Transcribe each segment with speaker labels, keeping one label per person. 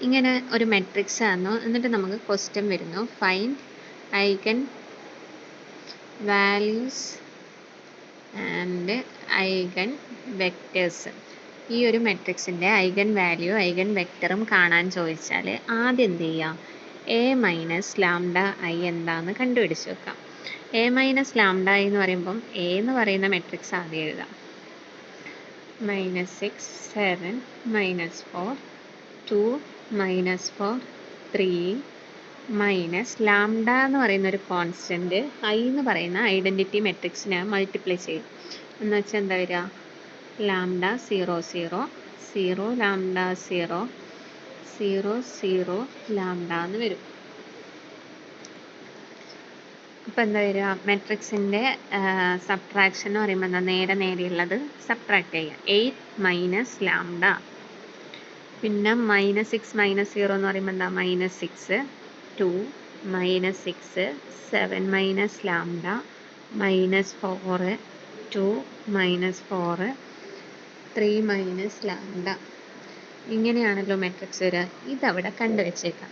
Speaker 1: ഇങ്ങനെ ഒരു മെട്രിക്സ് ആയിരുന്നു. എന്നിട്ട് നമുക്ക് ക്വസ്റ്റ്യൻ വരുന്നു, find eigen values and eigen vectors. ഈ ഒരു മെട്രിക്സിൻ്റെ ഐഗൻ വാല്യൂ ഐഗൻ വെക്റ്ററും കാണാൻ ചോദിച്ചാൽ ആദ്യം എന്ത് ചെയ്യാം, എ മൈനസ് ലാംഡ ഐ എന്താണെന്ന് കണ്ടുപിടിച്ച് വെക്കാം. എ മൈനസ് ലാംഡ ഐ എന്ന് പറയുമ്പം എ എന്ന് പറയുന്ന മെട്രിക്സ് ആദ്യം എഴുതാം. -6, 7, -4, 2, -4, 3 മൈനസ് ലാംഡ എന്ന് പറയുന്ന ഒരു കോൺസ്റ്റൻറ്റ് ഐ എന്ന് പറയുന്ന ഐഡൻറ്റിറ്റി മെട്രിക്സിനെ മൾട്ടിപ്ലൈ ചെയ്യും. എന്ന് വെച്ചാൽ എന്താ വരിക, ലാംഡ 0, 0, 0, ലാംഡ 0, 0, 0, ലാംഡ എന്ന് വരും. അപ്പോൾ എന്താ വരിക, മെട്രിക്സിൻ്റെ സബ്ട്രാക്ഷൻ എന്ന് പറയുമ്പോൾ എന്താ, നേരെയുള്ളത് സബ്ട്രാക്ട് ചെയ്യുക. 8 മൈനസ് ലാംഡ, പിന്നെ -6 -0 എന്ന് പറയുമ്പോൾ എന്താ, -6, 2 -6, 7 മൈനസ് ലാംഡ, -4, 2 -4, 3 മൈനസ് ലാംഡ. ഇങ്ങനെയാണല്ലോ മെട്രിക്സ് വരിക. ഇതവിടെ കണ്ടുവച്ചേക്കാം.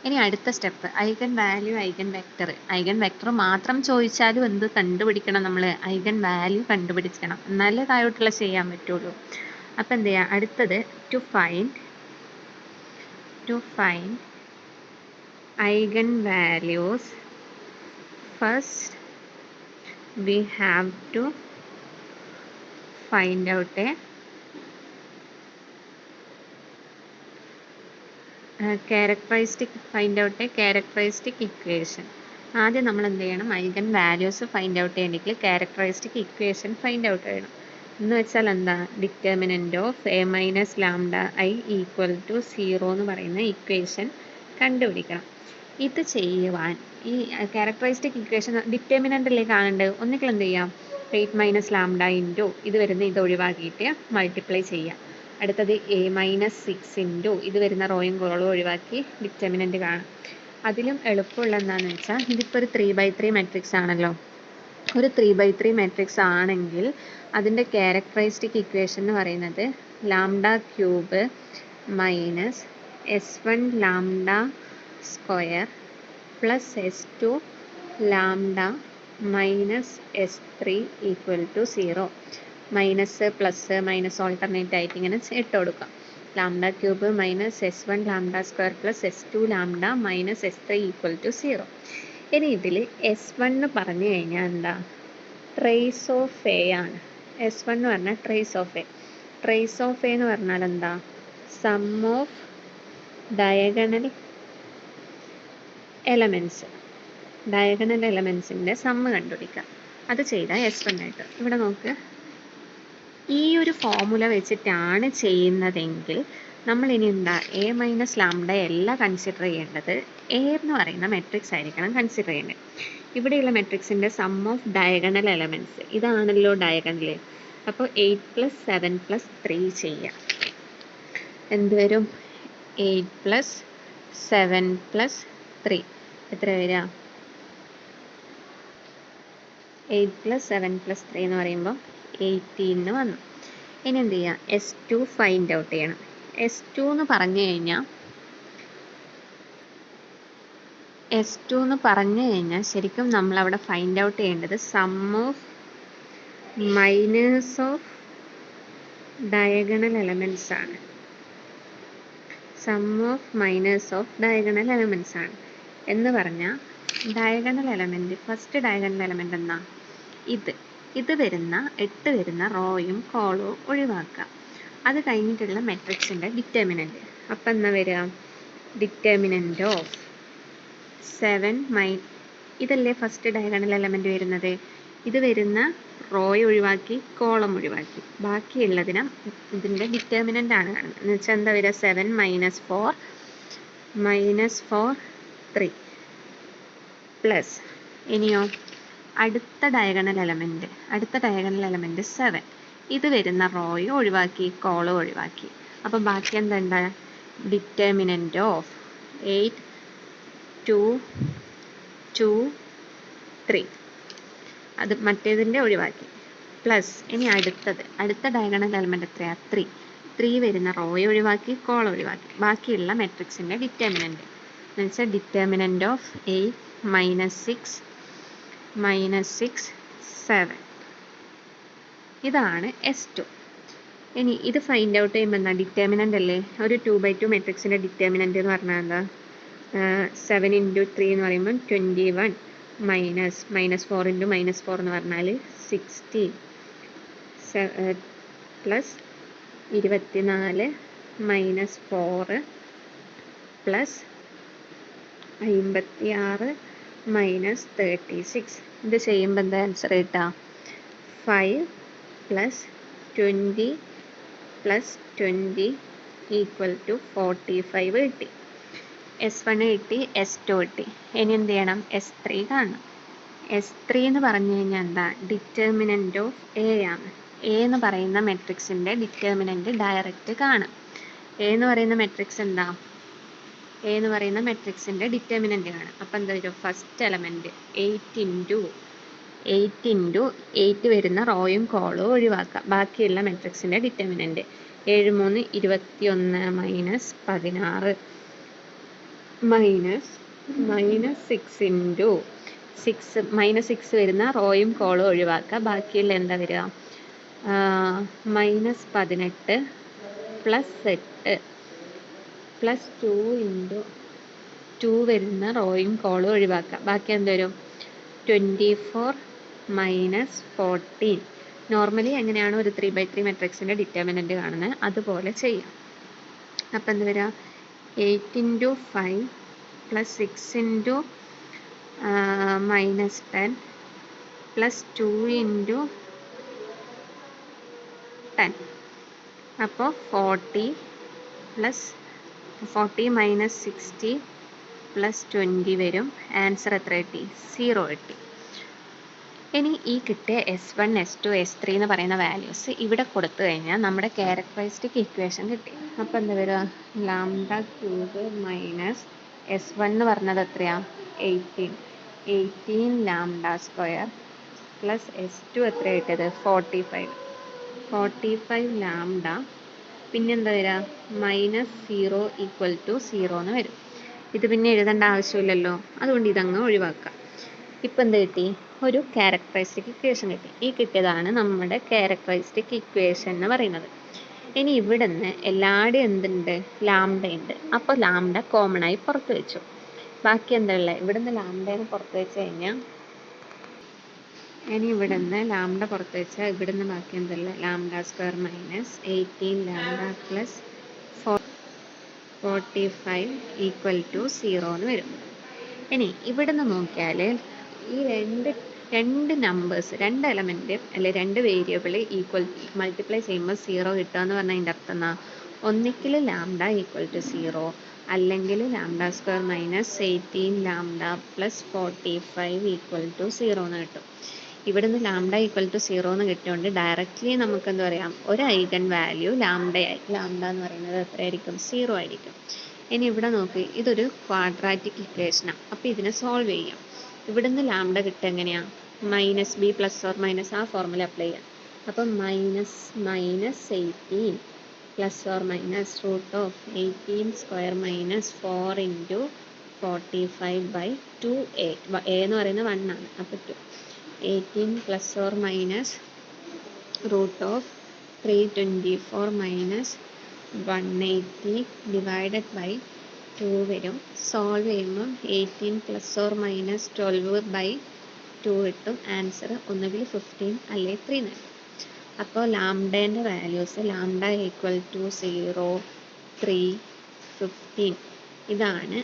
Speaker 1: ഇനി അടുത്ത step, eigenvalue eigenvector. Eigenvector മാത്രം ചോദിച്ചാലും എന്ത് കണ്ടുപിടിക്കണം, നമ്മൾ ഐഗൻ വാല്യൂ കണ്ടുപിടിക്കണം, എന്നാലേ താഴോട്ടുള്ള ചെയ്യാൻ പറ്റുള്ളൂ. അപ്പം എന്ത് ചെയ്യുക, അടുത്തത് to find eigen values. First we have to find out a characteristic equation. ആദ്യം നമ്മൾ എന്ത് ചെയ്യണം, ഐഗൻ വാല്യൂസ് ഫൈൻഡ് ഔട്ട് ചെയ്യണമെങ്കിൽ ക്യാരക്ടറിസ്റ്റിക് ഇക്വേഷൻ ഫൈൻഡ് ഔട്ട് ചെയ്യണം. എന്ന് വെച്ചാൽ എന്താ, determinant of A minus lambda I equal to 0 എന്ന് പറയുന്ന ഇക്വേഷൻ കണ്ടുപിടിക്കണം. ഇത് ചെയ്യുവാൻ ഈ ക്യാരക്ടറിസ്റ്റിക് ഇക്വേഷൻ ഡിറ്റർമിനൻ്റിലേ കാണേണ്ടത്, ഒന്നുകിൽ എന്ത് ചെയ്യാം, 8 മൈനസ് ലാംഡ ഇൻറ്റു ഇത് വരുന്ന ഇത് ഒഴിവാക്കിയിട്ട് മൾട്ടിപ്ലൈ ചെയ്യാം. അടുത്തത് A-6 ഇത് വരുന്ന റോയും കോളും ഒഴിവാക്കി ഡിറ്റർമിനൻ്റ് കാണാം. അതിലും എളുപ്പമുള്ള എന്താണെന്ന് വെച്ചാൽ, ഇതിപ്പോൾ ഒരു 3/3 മെട്രിക്സ് ആണല്ലോ. ഒരു 3/3 മെട്രിക്സ് ആണെങ്കിൽ അതിൻ്റെ ക്യാരക്ടറിസ്റ്റിക് ഇക്വേഷൻ എന്ന് പറയുന്നത് lambda cube minus S1 lambda square plus S2 lambda minus S3 equal to 0. Minus plus minus alternate ആയിട്ട് ഇങ്ങനെ ഇട്ട് കൊടുക്കാം. Lambda cube minus S1 lambda square plus S2 lambda minus S3 equal to 0. ഇനി ഇതിൽ S1 എന്ന് പറഞ്ഞു കഴിഞ്ഞാൽ എന്താ, ട്രേസ് ഓഫ് എ ആണ്. S1 എന്ന് പറഞ്ഞാൽ trace of A. Trace of A എന്ന് പറഞ്ഞാൽ എന്താ, sum of diagonal elements. Diagonal എലമെൻറ്റ്സിൻ്റെ സമ്മ് കണ്ടുപിടിക്കുക. അത് ചെയ്താൽ S1 ആയിട്ട്. ഇവിടെ നോക്ക്, ഈ ഒരു ഫോർമുല വെച്ചിട്ടാണ് ചെയ്യുന്നതെങ്കിൽ നമ്മൾ ഇനി എന്താ, എ മൈനസ് ലാംഡ അല്ല കൺസിഡർ ചെയ്യേണ്ടത്, എ എന്ന് പറയുന്ന മെട്രിക്സ് ആയിരിക്കണം കൺസിഡർ ചെയ്യേണ്ടത്. ഇവിടെയുള്ള മെട്രിക്സിൻ്റെ സം ഓഫ് ഡയഗണൽ എലമെൻറ്റ്സ് ഇതാണല്ലോ ഡയഗണൽ. അപ്പോൾ 8 + 7 + 3 ചെയ്യുക. എന്ത് വരും, 8 + 7 + 3 എത്ര വരിക, 8 + 7 + 3 എന്ന് പറയുമ്പോൾ 18 വന്നു. ഇനി എന്ത് ചെയ്യുക, S2 ഫൈൻഡ് ഔട്ട് ചെയ്യണം. S2 എന്ന് പറഞ്ഞു കഴിഞ്ഞാൽ ശരിക്കും നമ്മളവിടെ ഫൈൻഡ് ഔട്ട് ചെയ്യേണ്ടത് sum of minus of diagonal elements ആണ്. Sum of minus of diagonal elements ആണ്. എന്ന് പറഞ്ഞാൽ diagonal element, first diagonal element എന്നാ, ഇത് വരുന്ന 8 വരുന്ന റോയും കോളവും ഒഴിവാക്കുക. അത് കഴിഞ്ഞിട്ടുള്ള മെട്രിക്സിൻ്റെ ഡിറ്റർമിനൻ്റ്. അപ്പം എന്നാ വരിക, ഡിറ്റർമിനൻ്റ് ഓഫ് 7 ഇതല്ലേ ഫസ്റ്റ് ഡയഗണൽ എലമെൻറ്റ് വരുന്നത്. ഇത് വരുന്ന റോയെ ഒഴിവാക്കി കോളം ഒഴിവാക്കി ബാക്കിയുള്ളതിനെ ഇതിൻ്റെ ഡിറ്റർമിനൻ്റ് ആണ് കാണുന്നത്. എന്ന് വെച്ചാൽ എന്താ വരിക, 7 - 4 3 പ്ലസ്, ഇനിയോ അടുത്ത ഡയഗണൽ എലമെൻറ്റ് 7. ഇത് വരുന്ന റോയെ ഒഴിവാക്കി കോളം ഒഴിവാക്കി. അപ്പോൾ ബാക്കി എന്താ, ഡിറ്റർമിനൻ്റ് ഓഫ് 8 2 2 3 അത് മറ്റേതിൻ്റെ ഒഴിവാക്കി പ്ലസ്. ഇനി അടുത്ത ഡയഗണൽ എലമെൻറ്റ് എത്രയാണ്, 3. 3 വരുന്ന റോയെ ഒഴിവാക്കി കോളം ഒഴിവാക്കി ബാക്കിയുള്ള മെട്രിക്സിൻ്റെ ഡിറ്റർമിനൻറ്റ് എന്ന് വെച്ചാൽ ഡിറ്റർമിനൻറ്റ് ഓഫ് 8 -6 7 ഇതാണ് S2. ഇനി ഇത് ഫൈൻഡ് ഔട്ട് ചെയ്യുമ്പോൾ എന്താ ഡിറ്റർമിനൻ്റ് അല്ലേ, ഒരു 2/2 മെട്രിക്സിൻ്റെ ഡിറ്റർമിനൻ്റ് എന്ന് പറഞ്ഞാൽ എന്താ 7 × 3 എന്ന് പറയുമ്പോൾ 21 -4 × -4 എന്ന് പറഞ്ഞാൽ 16 പ്ലസ് 24 -4 പ്ലസ് 56 -36. ഇത് ചെയ്യുമ്പോൾ എന്താ ആൻസർ കിട്ടുക 5 + 20 + 20 = 45 കിട്ടി. S1 കിട്ടി, S2 കിട്ടി. ഇനി എന്ത് ചെയ്യണം, S3 കാണണം. S3 എന്ന് പറഞ്ഞു കഴിഞ്ഞാൽ എന്താ ഡിറ്റർമിനൻ്റ് ഓഫ് എ ആണ്. എ എന്ന് പറയുന്ന മെട്രിക്സിൻ്റെ ഡിറ്റർമിനൻ്റ് ഡയറക്റ്റ് കാണാം. എ എന്ന് പറയുന്ന മെട്രിക്സ് എന്താ, എ എന്ന് പറയുന്ന മെട്രിക്സിൻ്റെ ഡിറ്റർമിനൻ്റ് കാണാം. അപ്പോൾ എന്താ വരും, ഫസ്റ്റ് എലമെൻറ്റ് 8 × 8 വരുന്ന റോയും കോളവും ഒഴിവാക്കുക. ബാക്കിയുള്ള മെട്രിക്സിൻ്റെ ഡിറ്റർമിനൻ്റ് 7 3 21 -16 -6 വരുന്ന റോയും കോളും ഒഴിവാക്കുക. ബാക്കിയുള്ള എന്താ വരിക, -18 + 8 + 2 × 2 വരുന്ന റോയും കോളും ഒഴിവാക്കുക. ബാക്കി എന്ത് വരും, 24 -14. നോർമലി എങ്ങനെയാണ് ഒരു 3/3 മെട്രിക്സിൻ്റെ ഡിറ്റർമിനൻ്റ് കാണുന്നത് അതുപോലെ ചെയ്യാം. അപ്പം എന്ത് വരിക, 8 × 5 + 6 × -10 + 2 × 10. അപ്പോൾ 40 -60 + 20 വരും. ആൻസർ എത്ര കിട്ടി, 0 കിട്ടി. ഇനി ഈ കിട്ടിയ S1 S2 S3 എന്ന് പറയുന്ന വാല്യൂസ് ഇവിടെ കൊടുത്തു കഴിഞ്ഞാൽ നമ്മുടെ ക്യാരക്ടറിസ്റ്റിക് ഇക്വേഷൻ കിട്ടി. അപ്പോൾ എന്താ വരിക, λ³ -S1 എന്ന് പറഞ്ഞത് എത്രയാണ്, 18 λ² + S2 എത്ര കിട്ടിയത്, 45 λ. പിന്നെന്താ വരിക, -0 = 0 എന്ന് വരും. ഇത് പിന്നെ എഴുതേണ്ട ആവശ്യമില്ലല്ലോ, അതുകൊണ്ട് ഇതങ്ങ് ഒഴിവാക്കാം. ഇപ്പം എന്ത് കിട്ടി, ഒരു ക്യാരക്ടറിസ്റ്റിക് ഇക്വേഷൻ കിട്ടി. ഈ കിട്ടിയതാണ് നമ്മുടെ ക്യാരക്ടറിസ്റ്റിക് ഇക്വേഷൻ എന്ന് പറയുന്നത്. ഇനി ഇവിടെ നിന്ന് എല്ലാവരുടെയും എന്തുണ്ട്, ലാംഡയുണ്ട്. അപ്പോൾ ലാംഡ കോമൺ ആയി പുറത്ത് വെച്ചു. ബാക്കി എന്താ ഉള്ളത്, ഇവിടെ നിന്ന് ലാംഡേനെ പുറത്ത് വെച്ച് കഴിഞ്ഞാൽ, ഇനി ഇവിടെ നിന്ന് ലാംഡ പുറത്ത് വെച്ചാൽ ഇവിടെ നിന്ന് ബാക്കി എന്തല്ല, λ² -18 λ + 45 = 0 എന്ന് വരും. ഇനി ഇവിടെ നിന്ന് നോക്കിയാൽ ഈ രണ്ട് നമ്പേഴ്സ്, രണ്ട് എലമെൻറ്റ് അല്ലെ രണ്ട് വേരിയബിൾ മൾട്ടിപ്ലൈ ചെയ്യുമ്പോൾ 0 കിട്ടുക എന്ന് പറഞ്ഞാൽ അതിൻ്റെ അർത്ഥം എന്നാ, ഒന്നിക്കിൽ λ = 0 അല്ലെങ്കിൽ λ² -18 λ + 45 = 0 എന്ന് കിട്ടും. ഇവിടെ നിന്ന് λ = 0 എന്ന് കിട്ടിയോണ്ട് ഡയറക്റ്റ്ലി നമുക്ക് എന്താ പറയാം, ഒരു ഐഗൺ വാല്യൂ ലാംഡയായി. ലാംഡ എന്ന് പറയുന്നത് എത്രയായിരിക്കും, 0 ആയിരിക്കും. ഇനി ഇവിടെ നോക്ക്, ഇതൊരു ക്വാഡ്രാറ്റിക് ഇക്വേഷനാണ്. അപ്പോൾ ഇതിനെ സോൾവ് ചെയ്യാം. ഇവിടെ നിന്ന് ലാംഡ കിട്ടുക എങ്ങനെയാണ്, -b ± ആ ഫോർമുല അപ്ലൈ ചെയ്യാം. അപ്പം -18 ± √18² - 4 × 45/2a. a എന്ന് പറയുന്നത് 1 ആണ്. അപ്പോൾ 18 ± √324 - 180 / 2 വരും. സോൾവ് ചെയ്യുമ്പോൾ 18 ± 12/2 കിട്ടും. ആൻസർ ഒന്നുകിൽ 15 അല്ലെങ്കിൽ 3 എന്ന് കിട്ടും. അപ്പോൾ ലാംഡേൻ്റെ വാല്യൂസ് λ = 0, 3, 15 ഇതാണ്